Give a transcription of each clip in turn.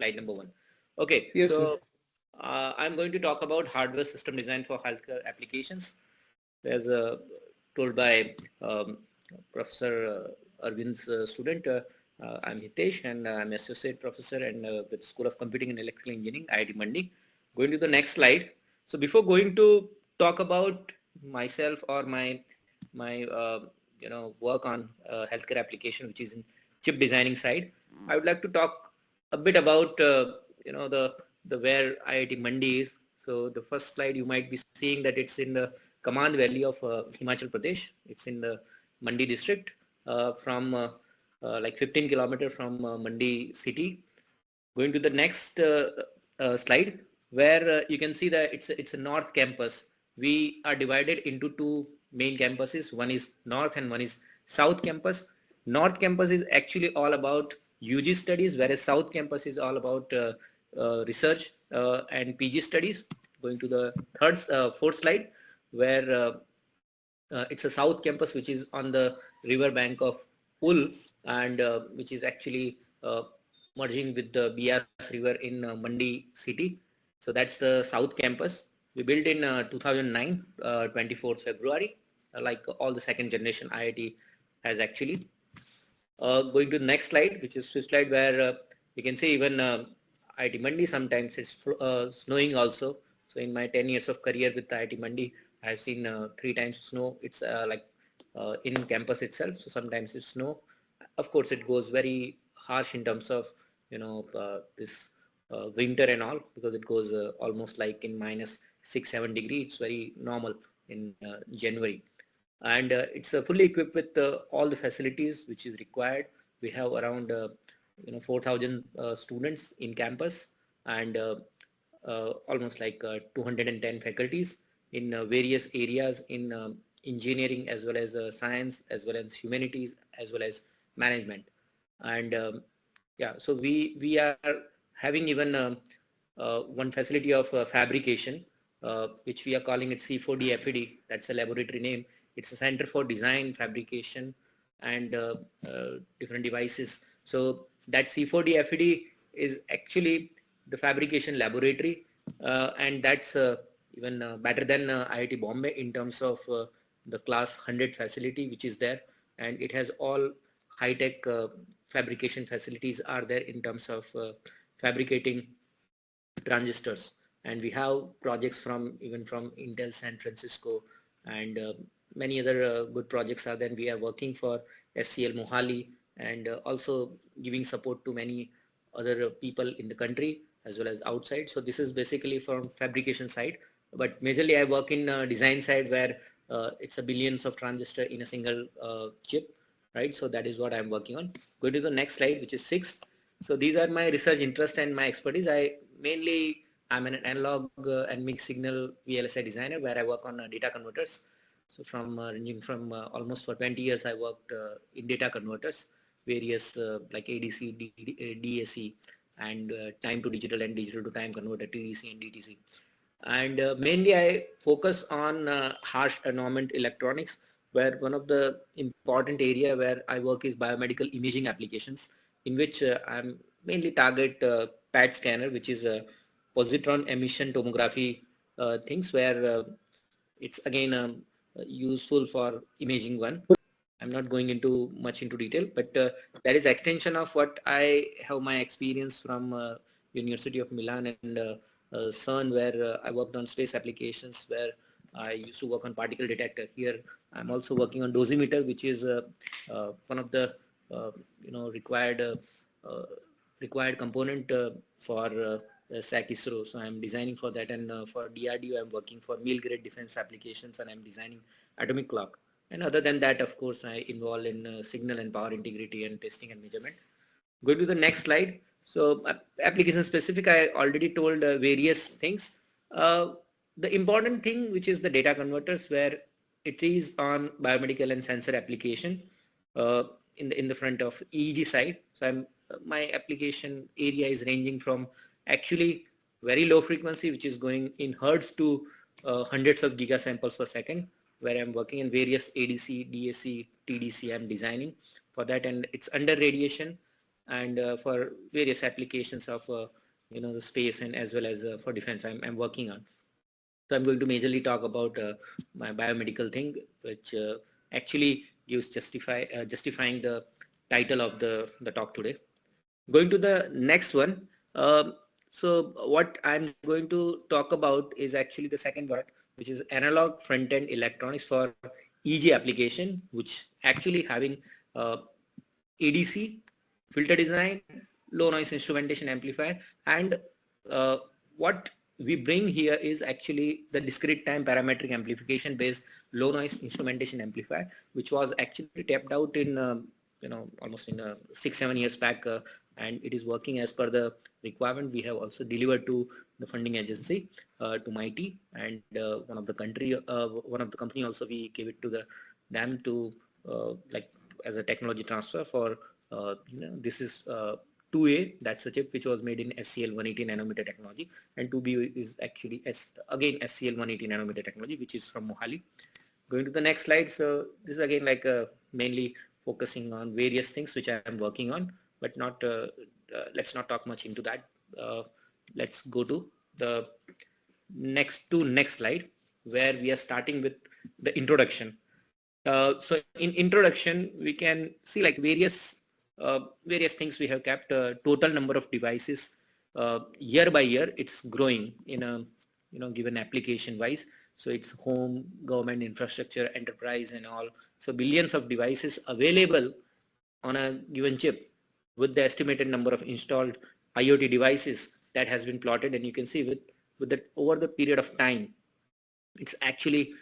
slide number 1. Okay, Yes, so sir. I'm going to talk about hardware system design for healthcare applications. As told by Professor Arvind's student, I'm Hitesh, and I'm associate professor and with School of Computing and Electrical Engineering, IIT Mandi. Going to the next slide. So before going to talk about myself or my work on healthcare application, which is in chip designing side, I would like to talk a bit about the where IIT Mandi is. So the first slide you might be seeing that it's in the Kaman Valley of Himachal Pradesh. It's in the Mandi district, from like 15 kilometers from Mandi city. Going to the next slide, where you can see that it's a north campus. We are divided into two main campuses. One is north and one is south campus. North campus is actually all about UG studies, whereas south campus is all about research and PG studies. Going to the fourth slide, where it's a south campus which is on the river bank of Ul, and which is actually merging with the Bias River in Mandi city. So that's the south campus. We built in 2009, 24th February, like all the second generation IIT has actually. Going to the next slide, which is fifth slide, where you can see even IIT Mandi sometimes it's snowing also. So in my 10 years of career with IIT Mandi, I've seen 3 times snow. It's like in campus itself. So sometimes it's snow. Of course, it goes very harsh in terms of this winter and all, because it goes almost like in minus 6-7 degrees. It's very normal in January, and it's fully equipped with all the facilities which is required. We have around 4,000 students in campus, and almost like 210 faculties in various areas in engineering, as well as science, as well as humanities, as well as management. And yeah, so we are having even one facility of fabrication, which we are calling it C4D FED. That's a laboratory name. It's a center for design, fabrication, and different devices. So that C4D FED is actually the fabrication laboratory, and that's even better than IIT Bombay in terms of the class 100 facility which is there, and it has all high-tech fabrication facilities are there in terms of fabricating transistors. And we have projects from even from Intel San Francisco, and many other good projects are there. We are working for SCL Mohali, and also giving support to many other people in the country as well as outside. So this is basically from fabrication side, but majorly I work in design side, where it's a billions of transistor in a single chip, right? So that is what I'm working on. Go to the next slide, which is 6. So these are my research interest and my expertise. I'm an analog and mixed signal VLSI designer, where I work on data converters. So from ranging from almost for 20 years, I worked in data converters, various like ADC, DAC, and time to digital and digital to time converter, TDC and DTC. And mainly I focus on harsh environment electronics, where one of the important area where I work is biomedical imaging applications, in which I'm mainly target PET scanner, which is a positron emission tomography things, where it's again useful for imaging one. I'm not going into much into detail, but that is extension of what I have my experience from University of Milan and CERN, where I worked on space applications, where I used to work on particle detector. Here I'm also working on dosimeter, which is one of the required component for SAC ISRO. So I'm designing for that, and for DRDO I'm working for meal grade defense applications, and I'm designing atomic clock. And other than that, of course, I involve in signal and power integrity and testing and measurement. Go to the next slide. So application specific, I already told various things. The important thing, which is the data converters, where it is on biomedical and sensor application in the front of EEG side. So my application area is ranging from actually very low frequency, which is going in hertz, to hundreds of gigasamples per second, where I'm working in various ADC, DAC, TDC I'm designing for that, and it's under radiation. and for various applications of the space and as well as for defense I'm working on. So I'm going to majorly talk about my biomedical thing, which actually gives justifying the title of the talk today. Going to the next one. So what I'm going to talk about is actually the second part, which is analog front-end electronics for EG application, which actually having ADC, filter design, low noise instrumentation amplifier, and uh, what we bring here is actually the discrete time parametric amplification based low noise instrumentation amplifier, which was actually tapped out in almost in 6-7 years back, and it is working as per the requirement. We have also delivered to the funding agency, to MIT, and one of the company also we gave it to them to like as a technology transfer for this is 2A, that's the chip which was made in SCL 180 nanometer technology, and 2B is actually again SCL 180 nanometer technology, which is from Mohali. Going to the next slide. So this is again like mainly focusing on various things which I am working on, but not let's not talk much into that. Let's go to the next slide, where we are starting with the introduction. So in introduction, we can see like various things we have kept. Total number of devices year by year, it's growing in a given application wise. So it's home, government, infrastructure, enterprise, and all. So billions of devices available on a given chip, with the estimated number of installed IoT devices that has been plotted, and you can see with that over the period of time, it's actually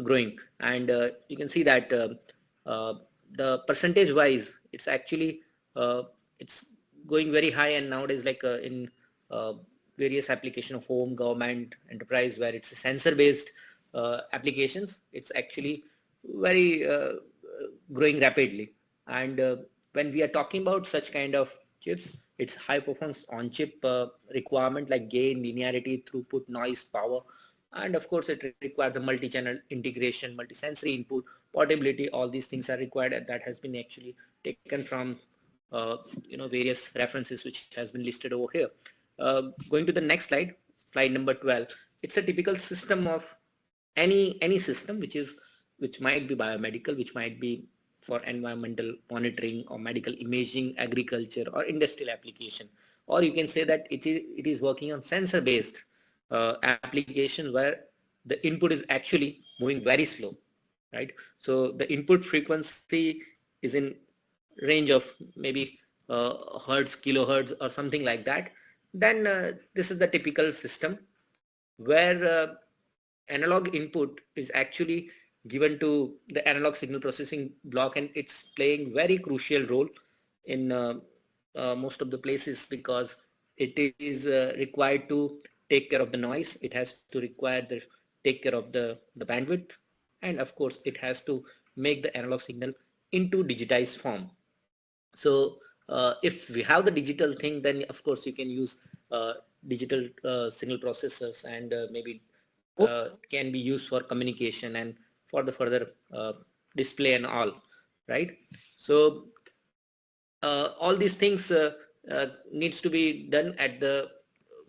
growing, and you can see that the percentage wise, it's actually it's going very high, and nowadays like in uh, various application of home, government, enterprise, where it's sensor based applications, it's actually very growing rapidly. And when we are talking about such kind of chips, it's high performance on chip requirement like gain, linearity, throughput, noise, power, and of course it requires a multi-channel integration, multi-sensory input, portability. All these things are required, and that has been actually taken from various references which has been listed over here. Going to the next slide, slide number 12. It's a typical system of any system which might be biomedical, which might be for environmental monitoring or medical imaging, agriculture, or industrial application, or you can say that it is working on sensor based application, where the input is actually moving very slow, right? So the input frequency is in range of maybe hertz, kilohertz, or something like that. Then this is the typical system where analog input is actually given to the analog signal processing block, and it's playing very crucial role in most of the places, because it is required to take care of the noise, it has to require the take care of the bandwidth, and of course it has to make the analog signal into digitized form. So if we have the digital thing, then of course you can use digital signal processors, and maybe can be used for communication and for the further display and all, right? So all these things needs to be done at the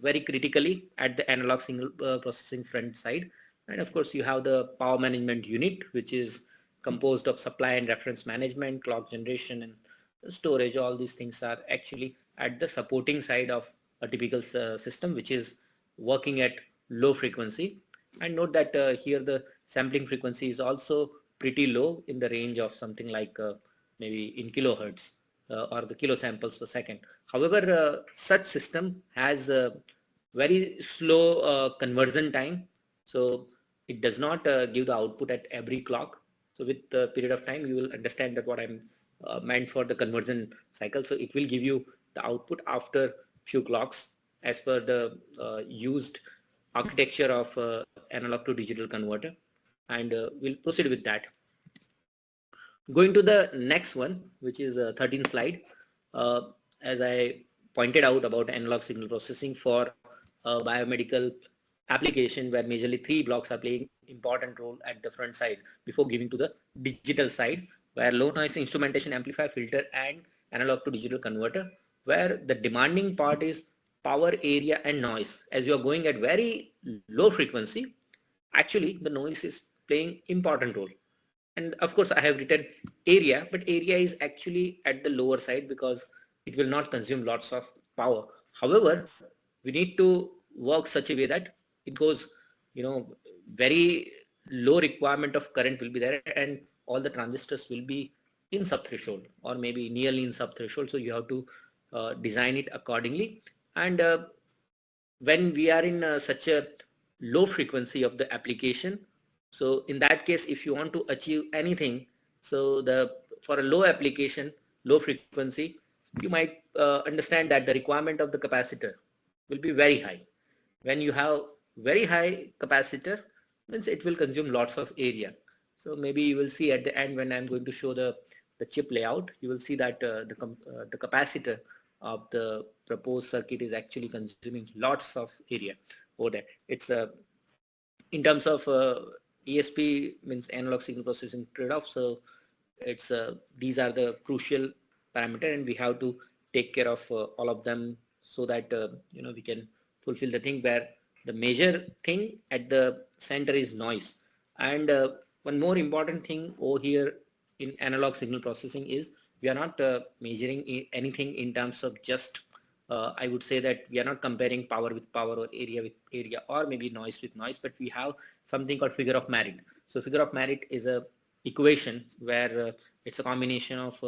very critically at the analog signal processing front side. And of course you have the power management unit, which is composed of supply and reference management, clock generation, and storage. All these things are actually at the supporting side of a typical system which is working at low frequency. And note that here the sampling frequency is also pretty low, in the range of something like maybe in kilohertz or the kilo samples per second. However, such system has a very slow conversion time, so it does not give the output at every clock. So with the period of time, you will understand that what I'm meant for the conversion cycle. So it will give you the output after few clocks as per the used architecture of analog to digital converter, and we'll proceed with that. Going to the next one, which is 13th slide. As I pointed out about analog signal processing for biomedical application, where majorly three blocks are playing important role at the front side before giving to the digital side, where low noise instrumentation amplifier, filter, and analog to digital converter, where the demanding part is power, area, and noise. As you are going at very low frequency, actually the noise is playing important role. And of course I have written area, but area is actually at the lower side because it will not consume lots of power. However, we need to work such a way that it goes, very low requirement of current will be there, and all the transistors will be in sub threshold or maybe nearly in sub threshold. So you have to design it accordingly. And when we are in such a low frequency of the application, so in that case, if you want to achieve anything, so for a low application, low frequency, you might understand that the requirement of the capacitor will be very high. When you have very high capacitor, means it will consume lots of area. So maybe you will see at the end when I'm going to show the chip layout, you will see that the capacitor of the proposed circuit is actually consuming lots of area over there. It's in terms of ESP, means analog signal processing trade-off. So it's these are the crucial parameter, and we have to take care of all of them so that we can fulfill the thing, where the major thing at the center is noise. And one more important thing over here in analog signal processing is we are not measuring anything in terms of just I would say that we are not comparing power with power or area with area or maybe noise with noise, but we have something called figure of merit. So figure of merit is a equation where it's a combination of